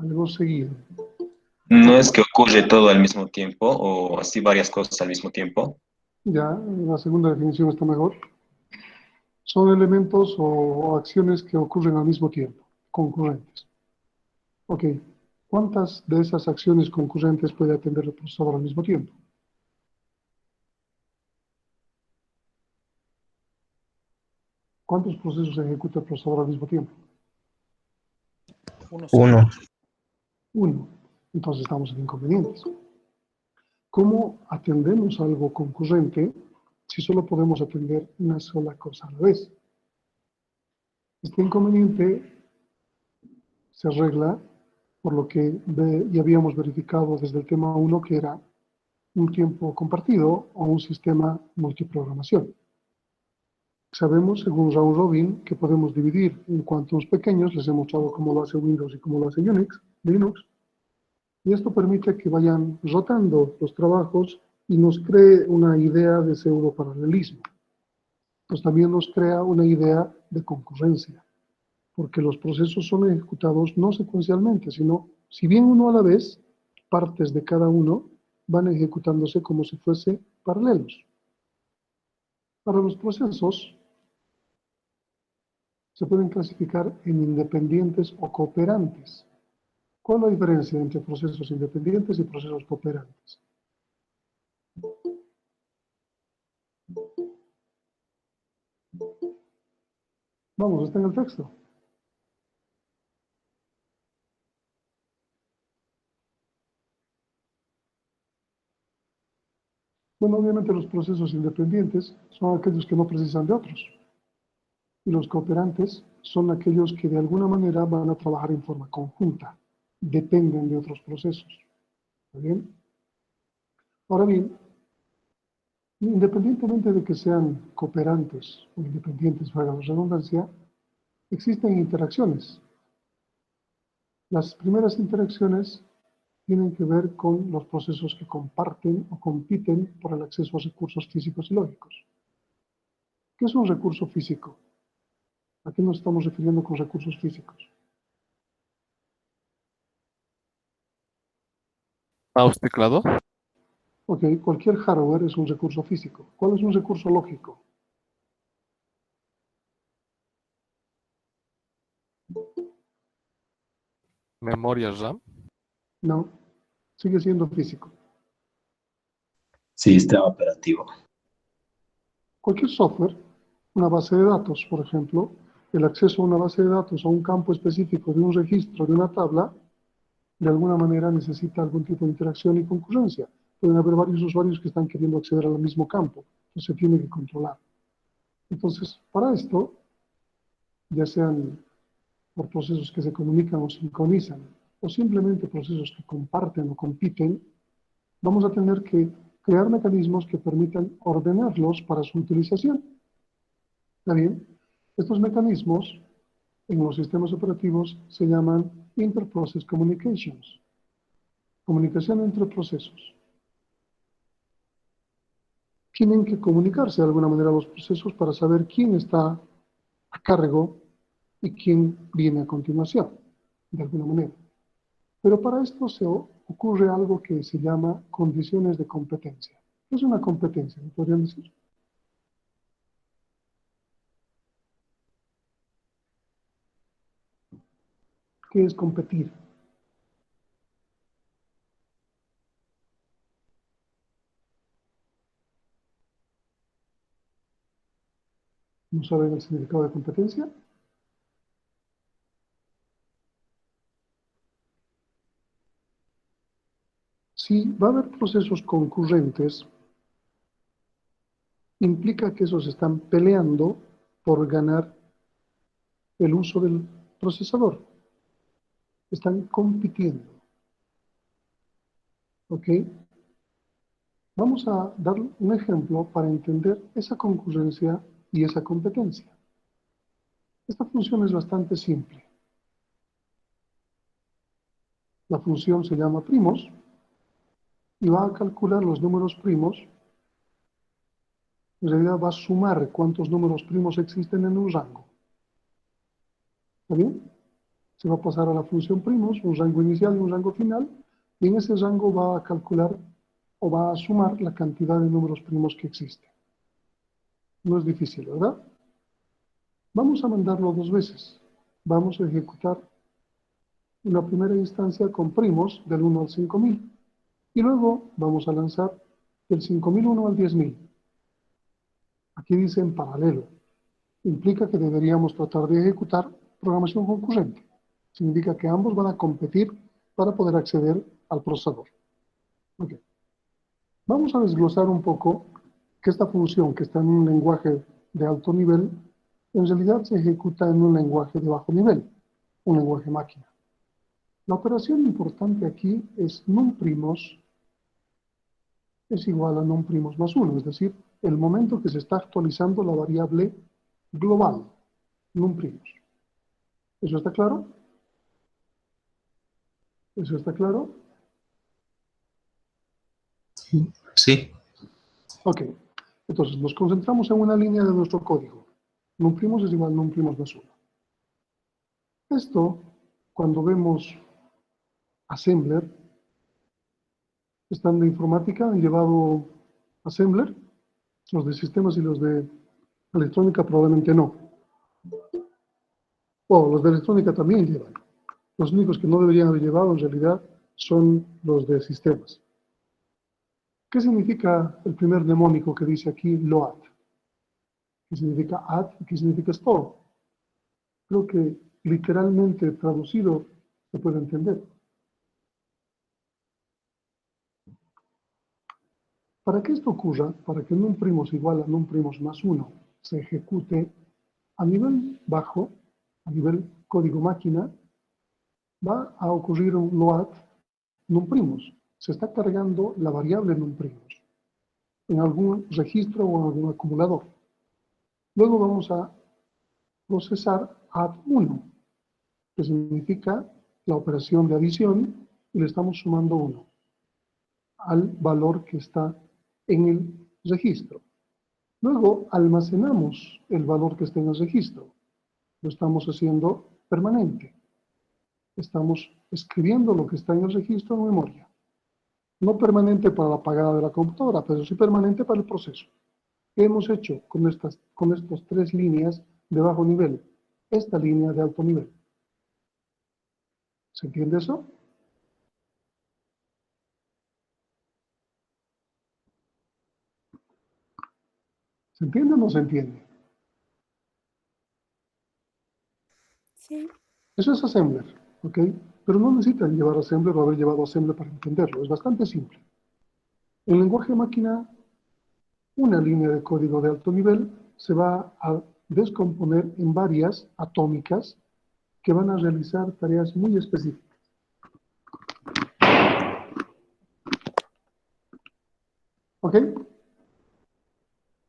algo seguido. No es que ocurre todo al mismo tiempo o así varias cosas al mismo tiempo. Ya, la segunda definición está mejor. Son elementos o acciones que ocurren al mismo tiempo, concurrentes. Ok, ¿cuántas de esas acciones concurrentes puede atender el procesador al mismo tiempo? ¿Cuántos procesos ejecuta el procesador al mismo tiempo? Uno solo. Uno. Uno. Entonces estamos en inconvenientes. ¿Cómo atendemos algo concurrente si solo podemos atender una sola cosa a la vez? Este inconveniente se arregla por lo que ya habíamos verificado desde el tema 1, que era un tiempo compartido o un sistema multiprogramación. Sabemos, según Round Robin, que podemos dividir en cuantos pequeños, les he mostrado cómo lo hace Windows y cómo lo hace Linux, y esto permite que vayan rotando los trabajos y nos cree una idea de pseudo-paralelismo. Pues también nos crea una idea de concurrencia, porque los procesos son ejecutados no secuencialmente, sino, si bien uno a la vez, partes de cada uno van ejecutándose como si fuese paralelos. Para los procesos se pueden clasificar en independientes o cooperantes. ¿Cuál es la diferencia entre procesos independientes y procesos cooperantes? Vamos, está en el texto. Bueno, obviamente los procesos independientes son aquellos que no precisan de otros. Y los cooperantes son aquellos que de alguna manera van a trabajar en forma conjunta, dependen de otros procesos. ¿Está bien? Ahora bien, independientemente de que sean cooperantes o independientes, valga la redundancia, existen interacciones. Las primeras interacciones tienen que ver con los procesos que comparten o compiten por el acceso a recursos físicos y lógicos. ¿Qué es un recurso físico? ¿A qué nos estamos refiriendo con recursos físicos? Mouse, teclado. Ok, cualquier hardware es un recurso físico. ¿Cuál es un recurso lógico? Memoria RAM. No, sigue siendo físico. Sistema operativo. Cualquier software, una base de datos, por ejemplo, el acceso a una base de datos o a un campo específico de un registro, de una tabla, de alguna manera necesita algún tipo de interacción y concurrencia. Pueden haber varios usuarios que están queriendo acceder al mismo campo, entonces se tiene que controlar. Entonces, para esto, ya sean por procesos que se comunican o sincronizan, o simplemente procesos que comparten o compiten, vamos a tener que crear mecanismos que permitan ordenarlos para su utilización. ¿Está bien? Estos mecanismos en los sistemas operativos se llaman Interprocess Communications, comunicación entre procesos. Tienen que comunicarse de alguna manera los procesos para saber quién está a cargo y quién viene a continuación, de alguna manera. Pero para esto se ocurre algo que se llama condiciones de competencia. ¿Qué es una competencia? ¿Me podrían decir? ¿Qué es competir? ¿No saben el significado de competencia? Si va a haber procesos concurrentes, implica que esos están peleando por ganar el uso del procesador. Están compitiendo. ¿Ok? Vamos a dar un ejemplo para entender esa concurrencia y esa competencia. Esta función es bastante simple. La función se llama primos y va a calcular los números primos. En realidad va a sumar cuántos números primos existen en un rango. ¿Está bien? Se va a pasar a la función primos, un rango inicial y un rango final, y en ese rango va a calcular o va a sumar la cantidad de números primos que existen. No es difícil, ¿verdad? Vamos a mandarlo 2 veces. Vamos a ejecutar una primera instancia con primos del 1 al 5000 y luego vamos a lanzar del 5001 al 10000. Aquí dice en paralelo. Implica que deberíamos tratar de ejecutar programación concurrente. Significa que ambos van a competir para poder acceder al procesador. Okay. Vamos a desglosar un poco que esta función que está en un lenguaje de alto nivel, en realidad se ejecuta en un lenguaje de bajo nivel, un lenguaje máquina. La operación importante aquí es numprimos es igual a numprimos más 1, es decir, el momento que se está actualizando la variable global, numprimos. ¿Eso está claro? ¿Eso está claro? Sí. Ok. Entonces, nos concentramos en una línea de nuestro código. Numprimos es igual a numprimos más 1. Esto, cuando vemos assembler, están de informática, han llevado assembler, los de sistemas y los de electrónica probablemente no. O los de electrónica también llevan. Los únicos que no deberían haber llevado en realidad son los de sistemas. ¿Qué significa el primer mnemónico que dice aquí load? ¿Qué significa add y qué significa store? Creo que literalmente traducido se puede entender. Para que esto ocurra, para que numprimos igual a numprimos más 1 se ejecute a nivel bajo, a nivel código máquina, va a ocurrir un load numprimos. Se está cargando la variable numprimos en algún registro o en algún acumulador. Luego vamos a procesar add1, que significa la operación de adición, y le estamos sumando 1 al valor que está en el registro. Luego almacenamos el valor que está en el registro. Lo estamos haciendo permanente. Estamos escribiendo lo que está en el registro en memoria. No permanente para la apagada de la computadora, pero sí permanente para el proceso. ¿Qué hemos hecho con estas 3 líneas de bajo nivel? Esta línea de alto nivel. ¿Se entiende eso? ¿Se entiende o no se entiende? Sí. Eso es assembler, ¿ok? Pero no necesitan llevar assembler o haber llevado assembler para entenderlo. Es bastante simple. En lenguaje máquina, una línea de código de alto nivel se va a descomponer en varias atómicas que van a realizar tareas muy específicas. ¿Ok?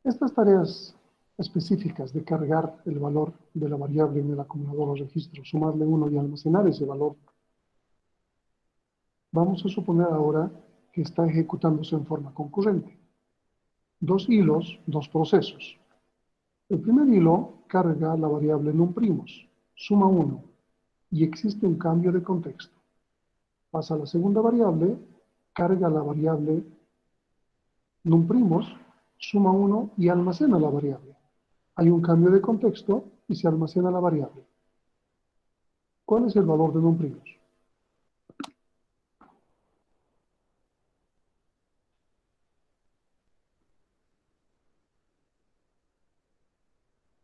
Estas tareas específicas de cargar el valor de la variable en el acumulador o registro, sumarle 1 y almacenar ese valor, vamos a suponer ahora que está ejecutándose en forma concurrente. 2 hilos, 2 procesos. El primer hilo carga la variable numprimos, suma 1, y existe un cambio de contexto. Pasa a la segunda variable, carga la variable numprimos, suma 1 y almacena la variable. Hay un cambio de contexto y se almacena la variable. ¿Cuál es el valor de numprimos?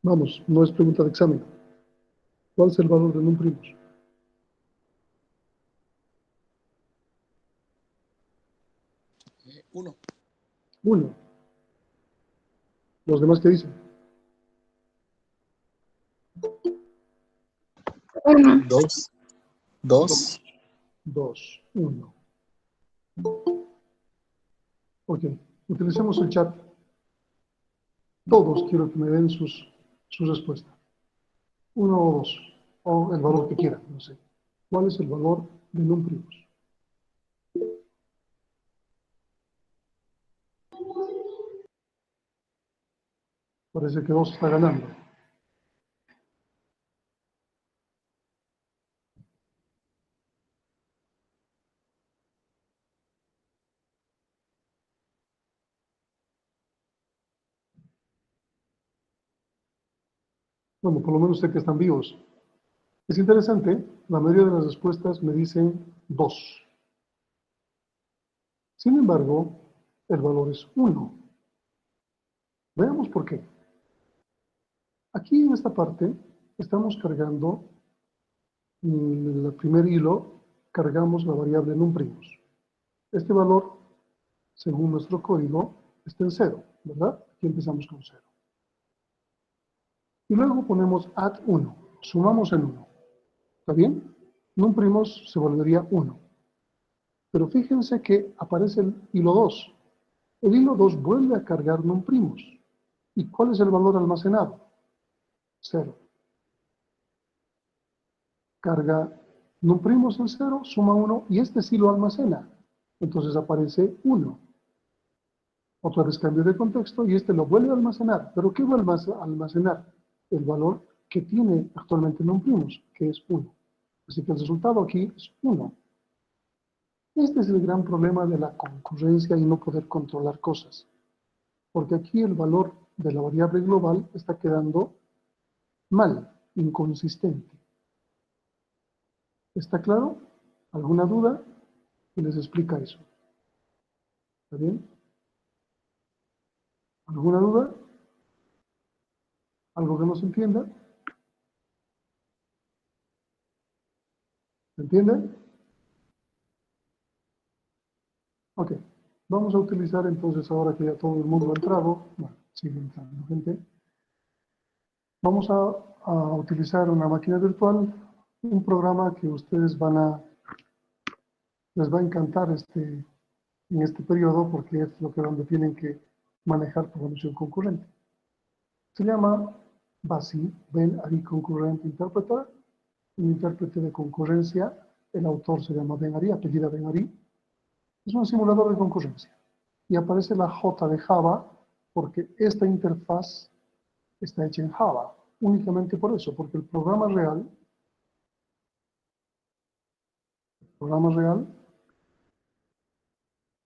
Vamos, no es pregunta de examen. ¿Cuál es el valor de numprimos? 1. 1. ¿Los demás qué dicen? 1. 2. 2. 2, 1. Ok, utilicemos el chat. Todos quiero que me den su respuesta. 1 o 2, o el valor que quieran, no sé. ¿Cuál es el valor de numprimos? Parece que 2 está ganando. Bueno, por lo menos sé que están vivos. Es interesante, la mayoría de las respuestas me dicen 2. Sin embargo, el valor es 1. Veamos por qué. Aquí en esta parte estamos cargando, en el primer hilo, cargamos la variable numprimos. Este valor, según nuestro código, está en 0, ¿verdad? Aquí empezamos con 0. Y luego ponemos add 1, sumamos en 1. ¿Está bien? Numprimos se volvería 1. Pero fíjense que aparece el hilo 2. El hilo 2 vuelve a cargar numprimos. ¿Y cuál es el valor almacenado? 0. Carga numprimos en 0, suma 1 y este sí lo almacena. Entonces aparece 1. Otra vez cambio de contexto y este lo vuelve a almacenar. ¿Pero qué vuelve a almacenar? El valor que tiene actualmente numprimos, que es 1. Así que el resultado aquí es 1. Este es el gran problema de la concurrencia y no poder controlar cosas. Porque aquí el valor de la variable global está quedando mal, inconsistente. ¿Está claro? ¿Alguna duda? Y les explica eso. ¿Está bien? ¿Alguna duda? ¿Algo que no se entienda? ¿Se entiende? Ok. Vamos a utilizar entonces, ahora que ya todo el mundo ha entrado, bueno, sigue entrando gente, vamos a utilizar una máquina virtual, un programa que ustedes les va a encantar en este periodo porque es lo que donde tienen que manejar programación concurrente. Se llama BASI, Ben-Ari Concurrent Interpreter, un intérprete de concurrencia. El autor se llama Ben-Ari, apellida Ben-Ari. Es un simulador de concurrencia. Y aparece la J de Java porque esta interfaz está hecha en Java. Únicamente por eso, porque el programa real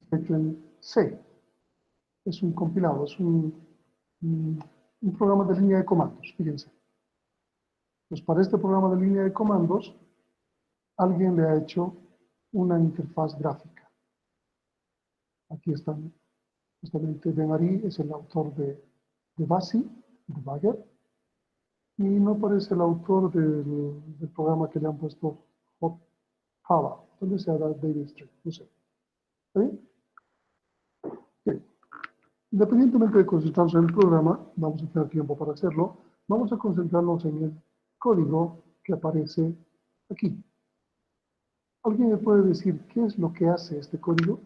está hecho en C. Es un compilado, es un programa de línea de comandos, fíjense. Pues para este programa de línea de comandos, alguien le ha hecho una interfaz gráfica. Aquí están, justamente Ben-Ari es el autor de BASI, de Bagger, y no aparece el autor del programa que le han puesto Java, donde se hará David String, no sé. ¿Está bien? Bien. Independientemente de concentrarnos en el programa, vamos a tener tiempo para hacerlo, vamos a concentrarnos en el código que aparece aquí. ¿Alguien me puede decir qué es lo que hace este código?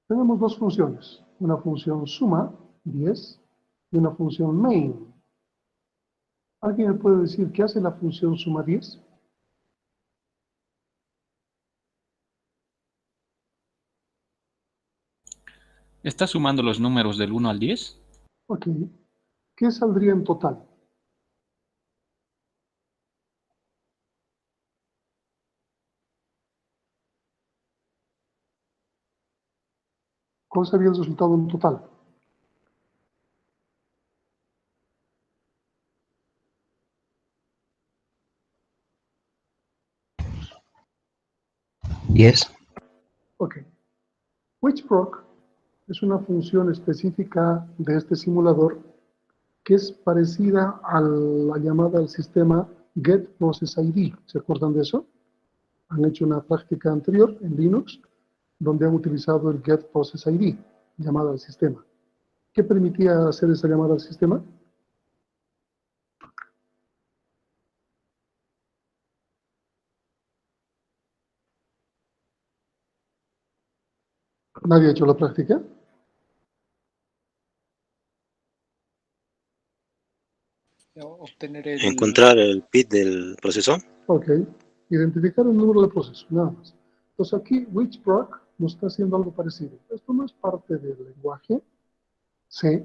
Tenemos dos funciones, una función suma, 10, y una función main. ¿Alguien me puede decir qué hace la función suma 10? ¿Está sumando los números del 1 al 10? Ok. ¿Qué saldría en total? ¿Cuál sería el resultado en total? Yes. Ok. WhichProc es una función específica de este simulador que es parecida a la llamada al sistema getProcessID. ¿Se acuerdan de eso? Han hecho una práctica anterior en Linux donde han utilizado el getProcessID, llamada al sistema. ¿Qué permitía hacer esa llamada al sistema? ¿Nadie ha hecho la práctica? Obtener el... Encontrar el PID del proceso. Ok. Identificar el número de proceso, nada más. Entonces aquí WhichProc nos está haciendo algo parecido. Esto no es parte del lenguaje C,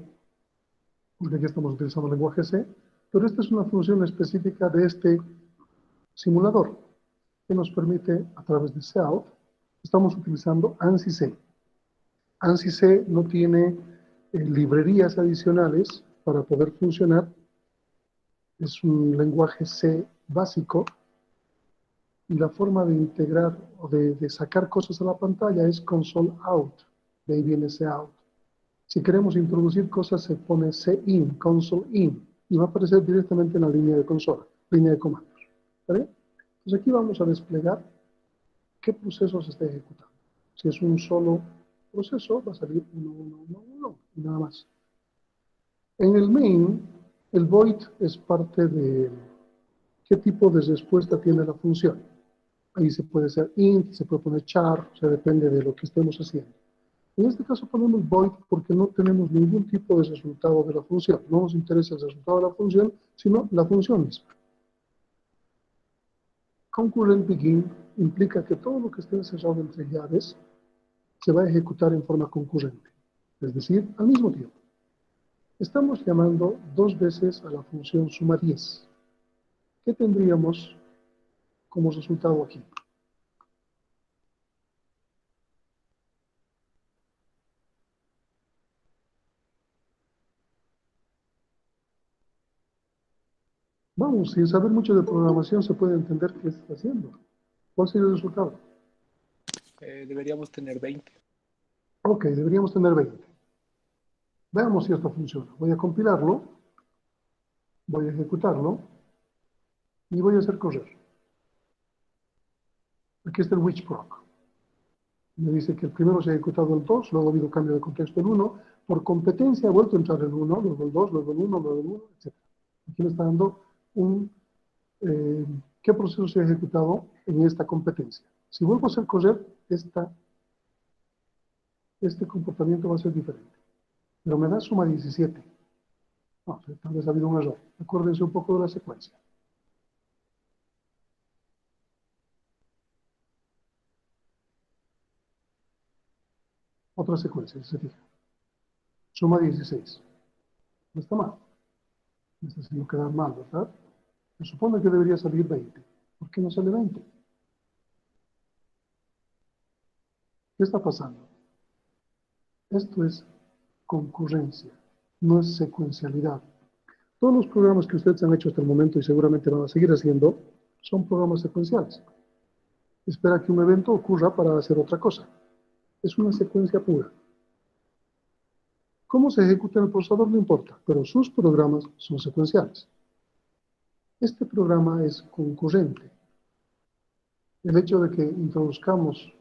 porque aquí estamos utilizando el lenguaje C, Pero esta es una función específica de este simulador que nos permite, a través de Cout, estamos utilizando ANSI C. ANSI C no tiene librerías adicionales para poder funcionar. Es un lenguaje C básico y la forma de integrar o de sacar cosas a la pantalla es console out. De ahí viene Cout. Si queremos introducir cosas se pone cin, console in, y va a aparecer directamente en la línea de consola, línea de comandos. ¿Vale? Entonces aquí vamos a desplegar qué proceso se está ejecutando. Si es un solo proceso, va a salir 1, 1, 1, 1, y nada más. En el main, el void es parte de qué tipo de respuesta tiene la función. Ahí se puede ser int, se puede poner char, o sea, depende de lo que estemos haciendo. En este caso ponemos void porque no tenemos ningún tipo de resultado de la función. No nos interesa el resultado de la función, sino la función misma. Concurrent begin implica que todo lo que esté encerrado entre llaves se va a ejecutar en forma concurrente, es decir, al mismo tiempo. Estamos llamando 2 veces a la función suma 10. ¿Qué tendríamos como resultado aquí? Vamos, sin saber mucho de programación se puede entender qué está haciendo. ¿Cuál sería el resultado? Deberíamos tener 20. Ok, deberíamos tener 20. Veamos si esto funciona. Voy a compilarlo, voy a ejecutarlo y voy a hacer correr. Aquí está el which-proc. Me dice que el primero se ha ejecutado el 2, luego ha habido cambio de contexto el 1, por competencia ha vuelto a entrar el 1, luego el 2, luego el 1, luego el 1, etc. Aquí me está dando qué proceso se ha ejecutado en esta competencia. Si vuelvo a hacer correr, este comportamiento va a ser diferente. Pero me da suma 17. No, tal vez ha habido un error. Acuérdense un poco de la secuencia. Otra secuencia, si se fija. Suma 16. No está mal. Me está haciendo quedar mal, ¿verdad? Se supone que debería salir 20. ¿Por qué no sale 20? ¿Qué está pasando? Esto es concurrencia, no es secuencialidad. Todos los programas que ustedes han hecho hasta el momento y seguramente van a seguir haciendo son programas secuenciales. Espera que un evento ocurra para hacer otra cosa. Es una secuencia pura. Cómo se ejecuta en el procesador no importa, pero sus programas son secuenciales. Este programa es concurrente. El hecho de que introduzcamos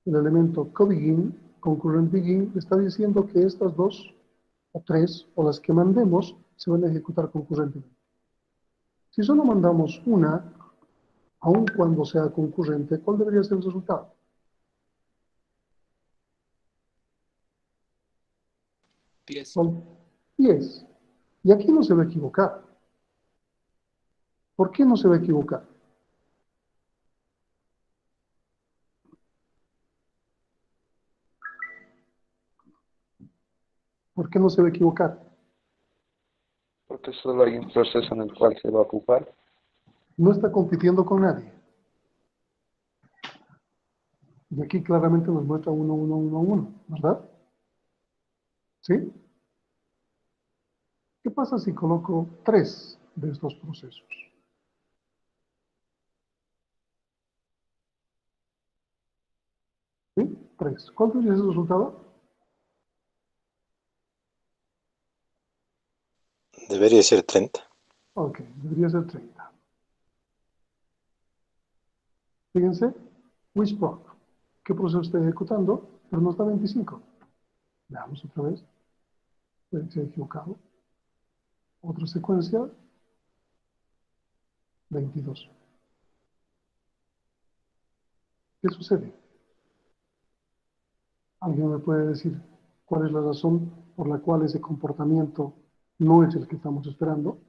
el elemento cobegin, concurrent begin, está diciendo que estas 2 o 3 o las que mandemos se van a ejecutar concurrentemente. Si solo mandamos una, aun cuando sea concurrente, ¿cuál debería ser el resultado? 10. ¿Cuál? 10. Y aquí no se va a equivocar. ¿Por qué no se va a equivocar? ¿Por qué no se va a equivocar? Porque solo hay un proceso en el cual se va a ocupar. No está compitiendo con nadie. Y aquí claramente nos muestra 1, 1, 1, 1, ¿verdad? ¿Sí? ¿Qué pasa si coloco 3 de estos procesos? ¿Sí? 3. ¿Cuál sería ese resultado? Debería ser 30. Ok, debería ser 30. Fíjense, which-proc. ¿Qué proceso está ejecutando? Pero no está 25. Veamos otra vez. Puede que se haya equivocado. Otra secuencia, 22. ¿Qué sucede? ¿Alguien me puede decir cuál es la razón por la cual ese comportamiento no es el que estamos esperando?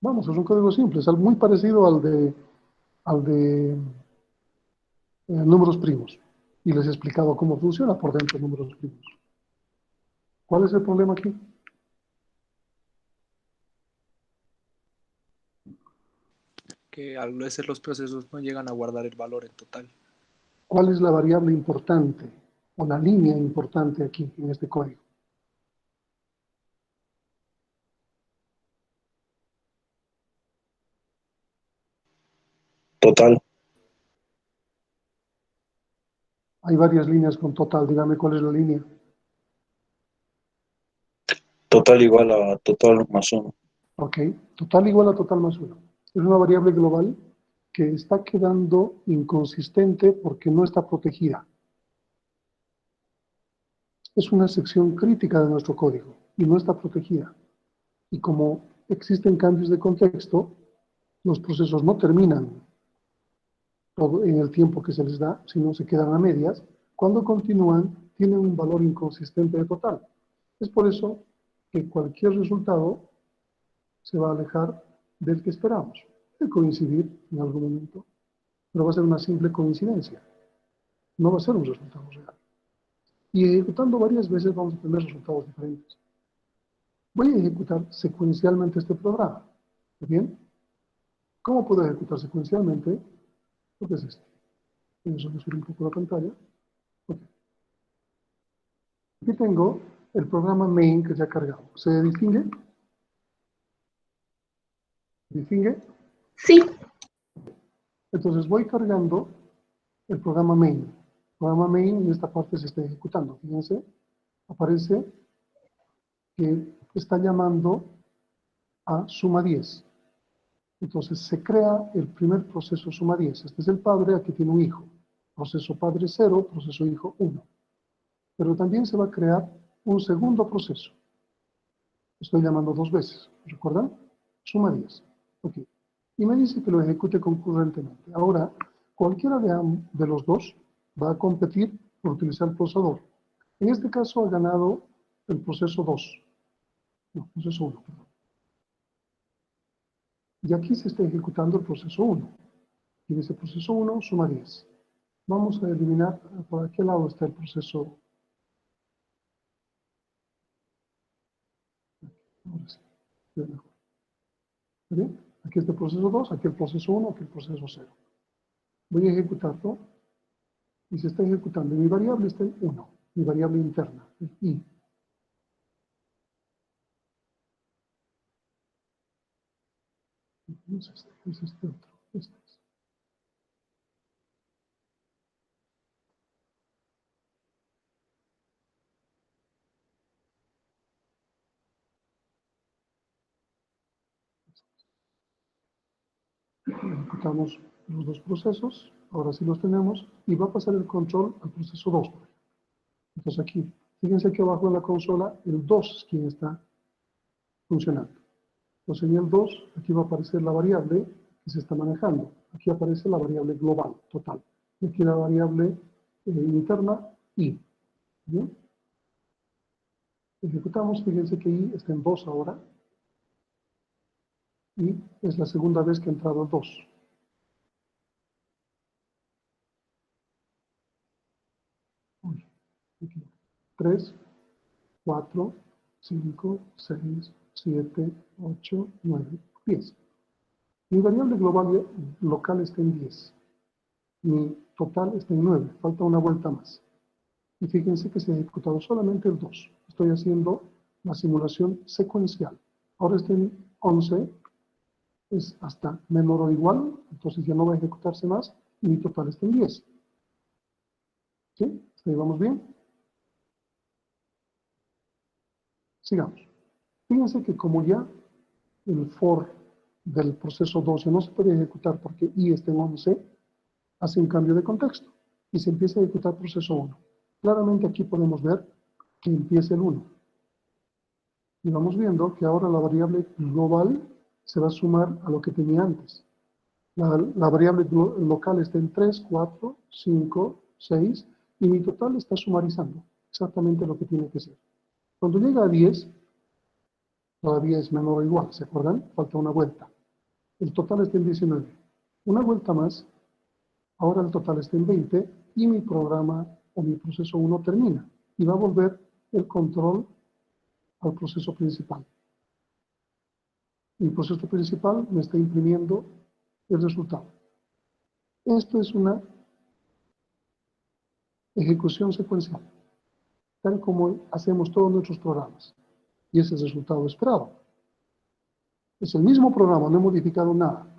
Vamos, es un código simple, es algo muy parecido al de números primos. y les he explicado cómo funciona por dentro números primos. ¿Cuál es el problema aquí? Que a veces los procesos no llegan a guardar el valor en total. ¿Cuál es la variable importante o la línea importante aquí en este código? Total. Hay varias líneas con total. Dígame cuál es la línea. Total igual a total más 1. Ok, total igual a total más 1. Es una variable global que está quedando inconsistente porque no está protegida. Es una sección crítica de nuestro código y no está protegida. Y como existen cambios de contexto, los procesos no terminan todo en el tiempo que se les da, sino se quedan a medias. Cuando continúan, tienen un valor inconsistente de total. Es por eso que cualquier resultado se va a alejar del que esperamos. Puede coincidir en algún momento, pero va a ser una simple coincidencia. No va a ser un resultado real. Y ejecutando varias veces vamos a tener resultados diferentes. Voy a ejecutar secuencialmente este programa. ¿Está bien? ¿Cómo puedo ejecutar secuencialmente? Lo que es este. Vamos a subir un poco la pantalla. Okay. Aquí tengo el programa main que se ha cargado. ¿Se distingue? ¿Distingue? Sí. Entonces voy cargando el programa main. El programa main en esta parte se está ejecutando. Fíjense, aparece que está llamando a suma 10. Entonces se crea el primer proceso suma 10. Este es el padre, aquí tiene un hijo. Proceso padre 0, proceso hijo 1. Pero también se va a crear un segundo proceso. Estoy llamando 2 veces. ¿Recuerdan? Suma 10. Ok. Y me dice que lo ejecute concurrentemente. Ahora, cualquiera de los dos va a competir por utilizar el procesador. En este caso ha ganado el proceso 2. No, proceso 1, perdón. Y aquí se está ejecutando el proceso 1. Y dice proceso 1 suma 10. Vamos a eliminar, por aquel lado está el proceso. Ahora sí, ya mejor. ¿Está bien? Aquí está el proceso 2, aquí el proceso 1, aquí el proceso 0. Voy a ejecutarlo y se está ejecutando. Mi variable está en 1, mi variable interna, el i. No es este otro. Este es. Ejecutamos los dos procesos, ahora sí los tenemos, y va a pasar el control al proceso 2. Entonces aquí, fíjense que abajo en la consola, el 2 es quien está funcionando. Entonces en el 2, aquí va a aparecer la variable que se está manejando. Aquí aparece la variable global, total. Y aquí la variable interna, i. ¿Bien? Ejecutamos, fíjense que i está en 2 ahora. Y es la segunda vez que ha entrado el 2. 3, 4, 5, 6, 7, 8, 9, 10. Mi variable global local está en 10. Mi total está en 9. Falta una vuelta más. Y fíjense que se ha ejecutado solamente el 2. Estoy haciendo la simulación secuencial. Ahora está en 11. Es hasta menor o igual. Entonces ya no va a ejecutarse más. Y mi total está en 10. ¿Sí? ¿Hasta ahí vamos bien? Sigamos. Fíjense que como ya el for del proceso 12 no se puede ejecutar porque i está en 11, hace un cambio de contexto y se empieza a ejecutar proceso 1. Claramente aquí podemos ver que empieza el 1. Y vamos viendo que ahora la variable global se va a sumar a lo que tenía antes. La variable local está en 3, 4, 5, 6 y mi total está sumarizando exactamente lo que tiene que ser. Cuando llega a 10, todavía es menor o igual, ¿se acuerdan? Falta una vuelta. El total está en 19. Una vuelta más, ahora el total está en 20 y mi programa o mi proceso 1 termina y va a volver el control al proceso principal. El proceso principal me está imprimiendo el resultado. Esto es una ejecución secuencial, tal como hacemos todos nuestros programas. Y ese es el resultado esperado. Es el mismo programa, no he modificado nada.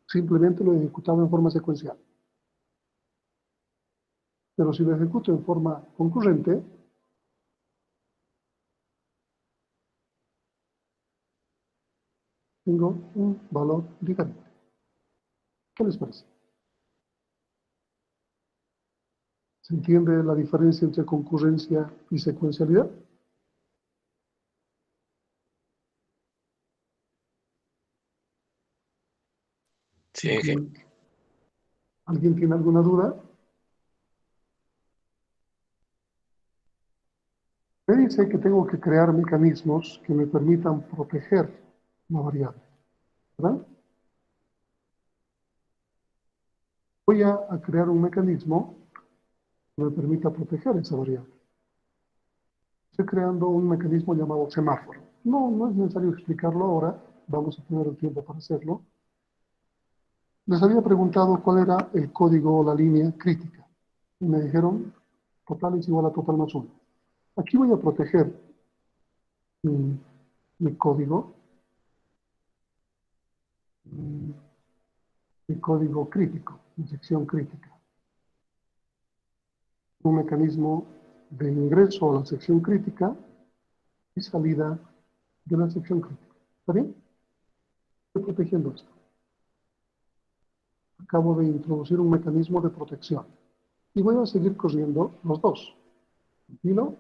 Simplemente lo he ejecutado en forma secuencial. Pero si lo ejecuto en forma concurrente, tengo un valor diferente. ¿Qué les parece? ¿Se entiende la diferencia entre concurrencia y secuencialidad? Sí, ¿Alguien tiene alguna duda? Me dice que tengo que crear mecanismos que me permitan proteger una variable, ¿verdad? Voy a crear un mecanismo que me permita proteger esa variable. Estoy creando un mecanismo llamado semáforo. No es necesario explicarlo ahora, vamos a tener el tiempo para hacerlo. Les había preguntado cuál era el código o la línea crítica. Y me dijeron, total es igual a total más 1. Aquí voy a proteger mi código, mi código crítico, mi sección crítica. Un mecanismo de ingreso a la sección crítica y salida de la sección crítica. ¿Está bien? Estoy protegiendo esto. Acabo de introducir un mecanismo de protección. Y voy a seguir corriendo los dos. Compilo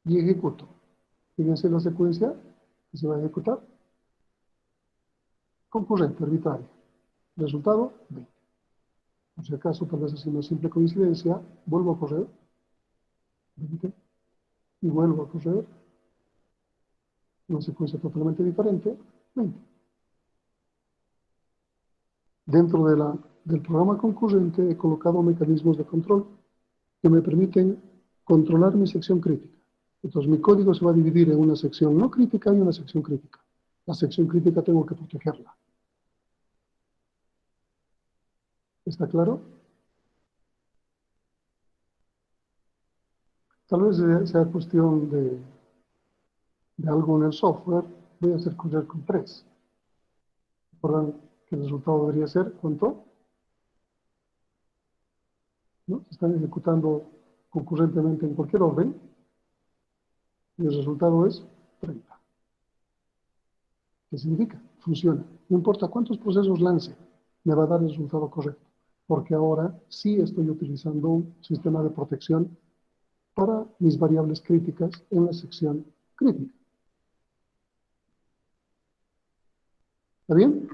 y ejecuto. Fíjense la secuencia que se va a ejecutar. Concurrente, arbitraria. Resultado, 20. Por si acaso, tal vez es una simple coincidencia, vuelvo a correr. 20. Y vuelvo a correr. Una secuencia totalmente diferente, 20. Dentro del programa concurrente he colocado mecanismos de control que me permiten controlar mi sección crítica. Entonces mi código se va a dividir en una sección no crítica y una sección crítica. La sección crítica tengo que protegerla. ¿Está claro? Tal vez sea cuestión de algo en el software. Voy a hacer correr con 3. Recuerdan que el resultado debería ser, ¿cuánto? ¿No? Se están ejecutando concurrentemente en cualquier orden y el resultado es 30. ¿Qué significa? Funciona. No importa cuántos procesos lance, me va a dar el resultado correcto, porque ahora sí estoy utilizando un sistema de protección para mis variables críticas en la sección crítica. ¿Está bien?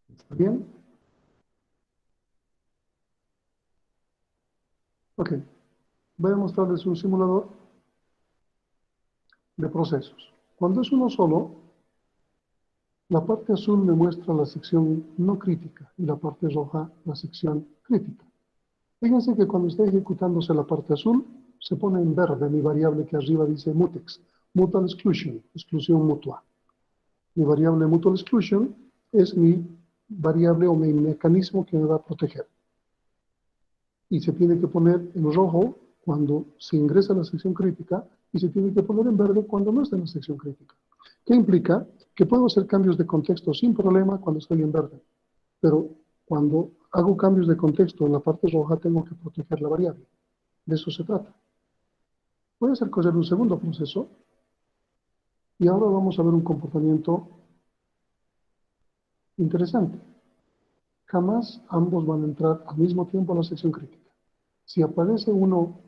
¿Está bien? Ok. Voy a mostrarles un simulador de procesos. Cuando es uno solo, la parte azul me muestra la sección no crítica y la parte roja la sección crítica. Fíjense que cuando está ejecutándose la parte azul, se pone en verde mi variable que arriba dice mutex, mutual exclusion, exclusión mutua. Mi variable mutual exclusion es mi variable o mi mecanismo que me va a proteger. Y se tiene que poner en rojo cuando se ingresa a la sección crítica y se tiene que poner en verde cuando no está en la sección crítica. ¿Qué implica? Que puedo hacer cambios de contexto sin problema cuando estoy en verde. Pero cuando hago cambios de contexto en la parte roja, tengo que proteger la variable. De eso se trata. Voy a hacer correr un segundo proceso. Y ahora vamos a ver un comportamiento interesante. Jamás ambos van a entrar al mismo tiempo a la sección crítica. Si aparece uno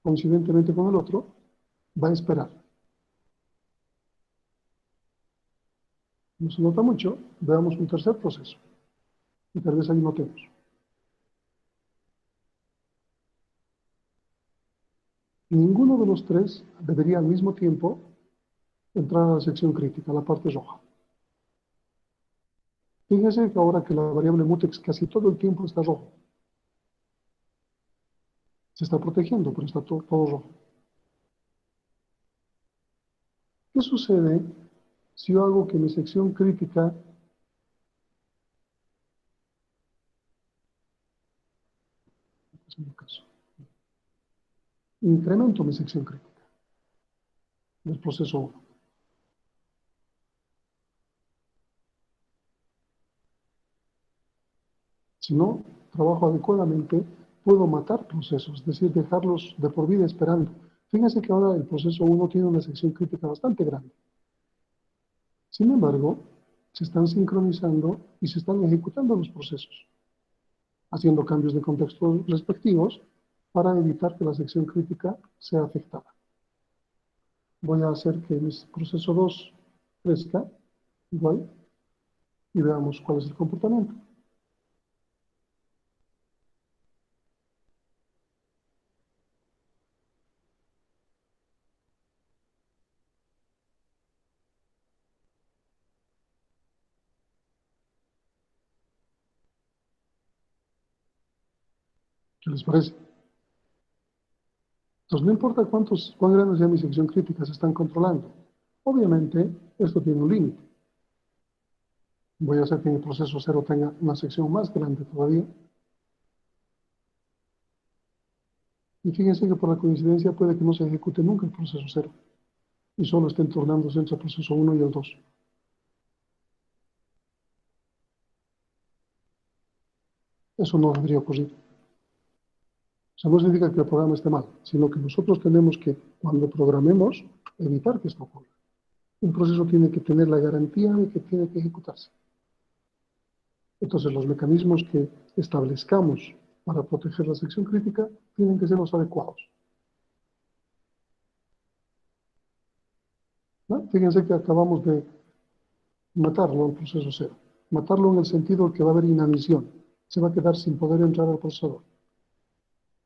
coincidentemente con el otro, va a esperar. No se nota mucho, veamos un tercer proceso. Y tal vez ahí notemos. Ninguno de los tres debería al mismo tiempo entrar a la sección crítica, la parte roja. Fíjense que ahora que la variable mutex casi todo el tiempo está rojo. Se está protegiendo, pero está todo rojo. ¿Qué sucede si yo hago que mi sección crítica es mi caso, incremento mi sección crítica del proceso 1? Si no trabajo adecuadamente, puedo matar procesos, es decir, dejarlos de por vida esperando. Fíjense que ahora el proceso 1 tiene una sección crítica bastante grande. Sin embargo, se están sincronizando y se están ejecutando los procesos, haciendo cambios de contexto respectivos para evitar que la sección crítica sea afectada. Voy a hacer que mi proceso 2 crezca igual y veamos cuál es el comportamiento. ¿Qué les parece? Entonces, no importa cuán grandes ya mi sección crítica se están controlando. Obviamente, esto tiene un límite. Voy a hacer que mi proceso 0 tenga una sección más grande todavía. Y fíjense que por la coincidencia puede que no se ejecute nunca el proceso 0. Y solo estén tornándose entre el proceso 1 y el 2. Eso no debería ocurrir. O sea, no significa que el programa esté mal, sino que nosotros tenemos que, cuando programemos, evitar que esto ocurra. Un proceso tiene que tener la garantía de que tiene que ejecutarse. Entonces, los mecanismos que establezcamos para proteger la sección crítica tienen que ser los adecuados. ¿No? Fíjense que acabamos de matarlo al proceso 0. Matarlo en el sentido de que va a haber inanición. Se va a quedar sin poder entrar al procesador.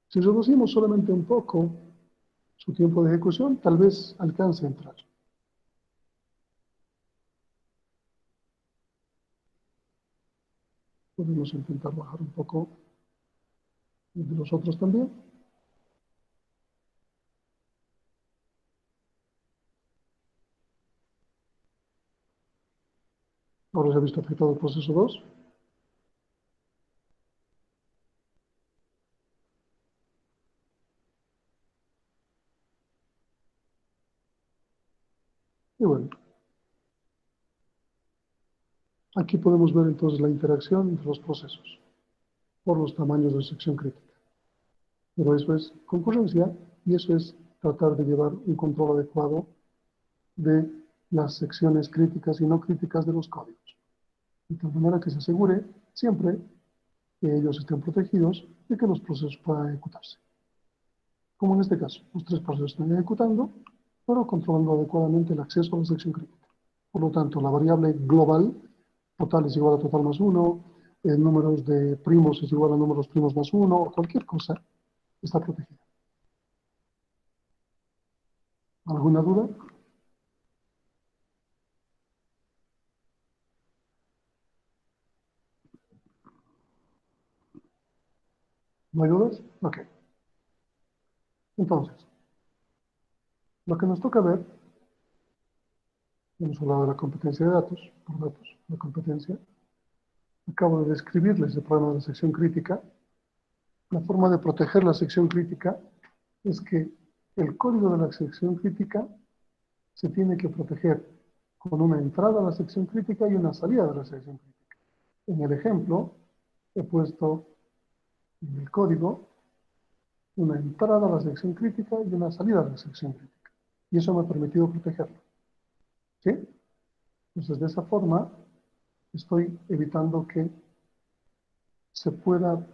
Si reducimos solamente un poco su tiempo de ejecución, tal vez alcance a entrar. Podemos intentar bajar un poco de los otros también. Ahora se ha visto afectado el proceso 2. Y bueno, aquí podemos ver entonces la interacción entre los procesos por los tamaños de sección crítica. Pero eso es concurrencia y eso es tratar de llevar un control adecuado de las secciones críticas y no críticas de los códigos. De tal manera que se asegure siempre que ellos estén protegidos y que los procesos puedan ejecutarse. Como en este caso, los 3 procesos están ejecutando, pero controlando adecuadamente el acceso a la sección crítica. Por lo tanto, la variable global, total es igual a total más 1, el número de primos es igual a números primos más 1, o cualquier cosa, está protegida. ¿Alguna duda? ¿No hay dudas? Ok. Entonces, lo que nos toca ver, hemos hablado de la competencia de datos, por datos, la competencia. Acabo de describirles el problema de la sección crítica. La forma de proteger la sección crítica es que el código de la sección crítica se tiene que proteger con una entrada a la sección crítica y una salida de la sección crítica. En el ejemplo, he puesto en el código una entrada a la sección crítica y una salida a la sección crítica. Y eso me ha permitido protegerlo. ¿Sí? Entonces, de esa forma, estoy evitando que se pueda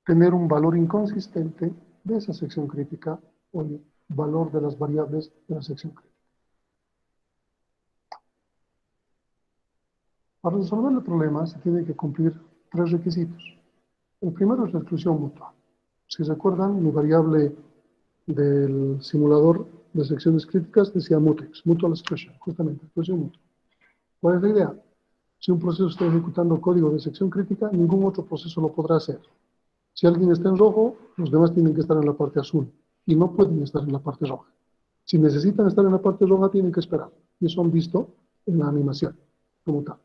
tener un valor inconsistente de esa sección crítica o el valor de las variables de la sección crítica. Para resolver el problema se tienen que cumplir 3 requisitos. El primero es la exclusión mutua. Si recuerdan, mi variable del simulador de secciones críticas decía mutex, mutual exclusion, justamente, exclusión mutua. ¿Cuál es la idea? Si un proceso está ejecutando código de sección crítica, ningún otro proceso lo podrá hacer. Si alguien está en rojo, los demás tienen que estar en la parte azul y no pueden estar en la parte roja. Si necesitan estar en la parte roja, tienen que esperar. Y eso han visto en la animación, como tal.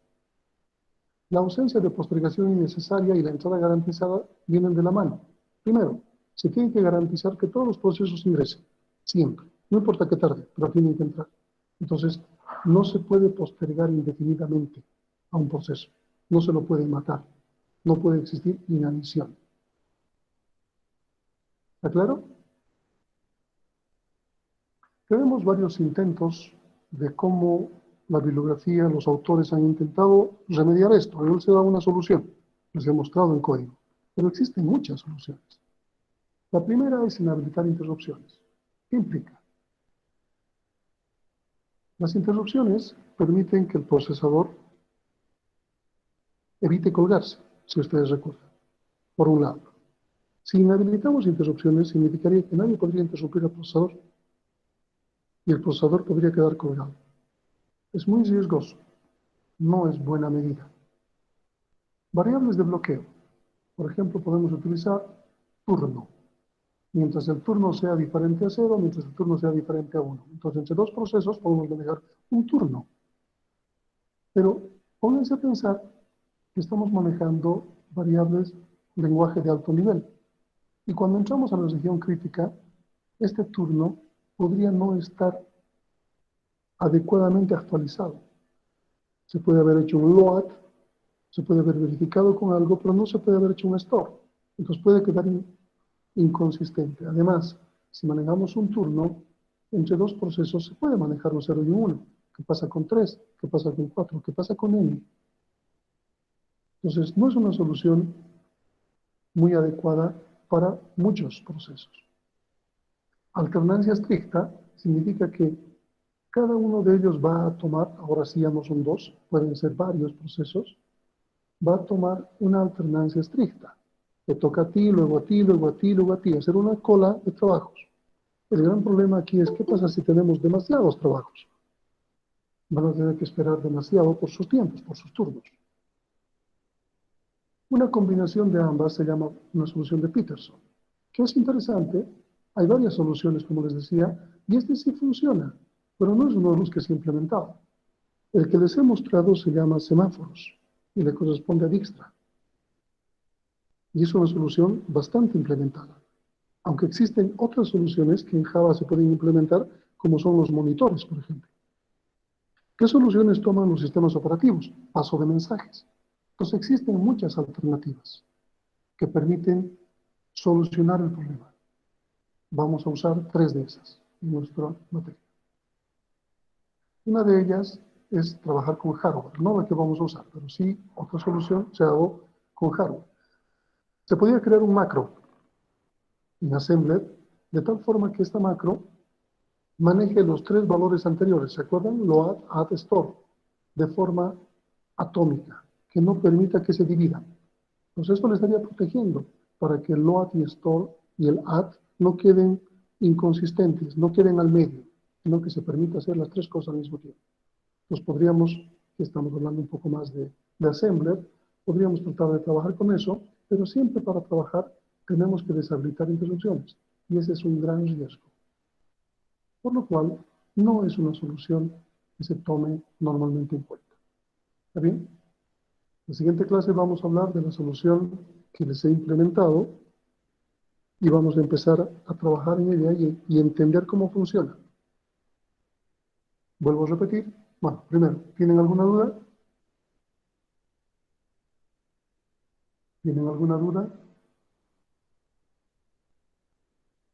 La ausencia de postergación innecesaria y la entrada garantizada vienen de la mano. Primero, se tiene que garantizar que todos los procesos ingresen, siempre. No importa que tarde, pero tienen que entrar. Entonces, no se puede postergar indefinidamente a un proceso. No se lo puede matar. No puede existir inanición. ¿Está claro? Tenemos varios intentos de cómo la bibliografía, los autores han intentado remediar esto. No se da una solución, les he mostrado en código. Pero existen muchas soluciones. La primera es inhabilitar interrupciones. ¿Qué implica? Las interrupciones permiten que el procesador evite colgarse, si ustedes recuerdan, por un lado. Si inhabilitamos interrupciones, significaría que nadie podría interrumpir al procesador y el procesador podría quedar colgado. Es muy riesgoso, no es buena medida. Variables de bloqueo. Por ejemplo, podemos utilizar turno. Mientras el turno sea diferente a 0, mientras el turno sea diferente a 1. Entonces, entre dos procesos podemos manejar un turno. Pero pónganse a pensar que estamos manejando variables lenguaje de alto nivel. Y cuando entramos a la región crítica, este turno podría no estar adecuadamente actualizado. Se puede haber hecho un load, se puede haber verificado con algo, pero no se puede haber hecho un store. Entonces puede quedar inconsistente. Además, si manejamos un turno, entre dos procesos se puede manejar un 0 y un 1. ¿Qué pasa con 3? ¿Qué pasa con 4? ¿Qué pasa con n? Entonces, no es una solución muy adecuada para muchos procesos. Alternancia estricta significa que cada uno de ellos va a tomar, ahora sí ya no son dos, pueden ser varios procesos, va a tomar una alternancia estricta. Te toca a ti, luego a ti, luego a ti, luego a ti, hacer una cola de trabajos. El gran problema aquí es qué pasa si tenemos demasiados trabajos. Van a tener que esperar demasiado por sus tiempos, por sus turnos. Una combinación de ambas se llama una solución de Peterson, que es interesante. Hay varias soluciones, como les decía, y este sí funciona, pero no es uno de los que se ha implementado. El que les he mostrado se llama semáforos y le corresponde a Dijkstra. Y es una solución bastante implementada. Aunque existen otras soluciones que en Java se pueden implementar, como son los monitores, por ejemplo. ¿Qué soluciones toman los sistemas operativos? Paso de mensajes. Entonces existen muchas alternativas que permiten solucionar el problema. Vamos a usar 3 de esas en nuestra materia. Una de ellas es trabajar con hardware, no la que vamos a usar, pero sí otra solución se hago con hardware. Se podría crear un macro en Assembler de tal forma que esta macro maneje los 3 valores anteriores, ¿se acuerdan? Load, add, store, de forma atómica, que no permita que se dividan. Entonces esto le estaría protegiendo para que el load y store y el add no queden inconsistentes, no queden al medio, sino que se permita hacer las 3 cosas al mismo tiempo. Entonces podríamos, que estamos hablando un poco más de Assembler, podríamos tratar de trabajar con eso, pero siempre para trabajar tenemos que deshabilitar interrupciones, y ese es un gran riesgo. Por lo cual, no es una solución que se tome normalmente en cuenta. ¿Está bien? En la siguiente clase vamos a hablar de la solución que les he implementado y vamos a empezar a trabajar en ella y entender cómo funciona. Vuelvo a repetir. Bueno, primero, ¿tienen alguna duda? ¿Tienen alguna duda?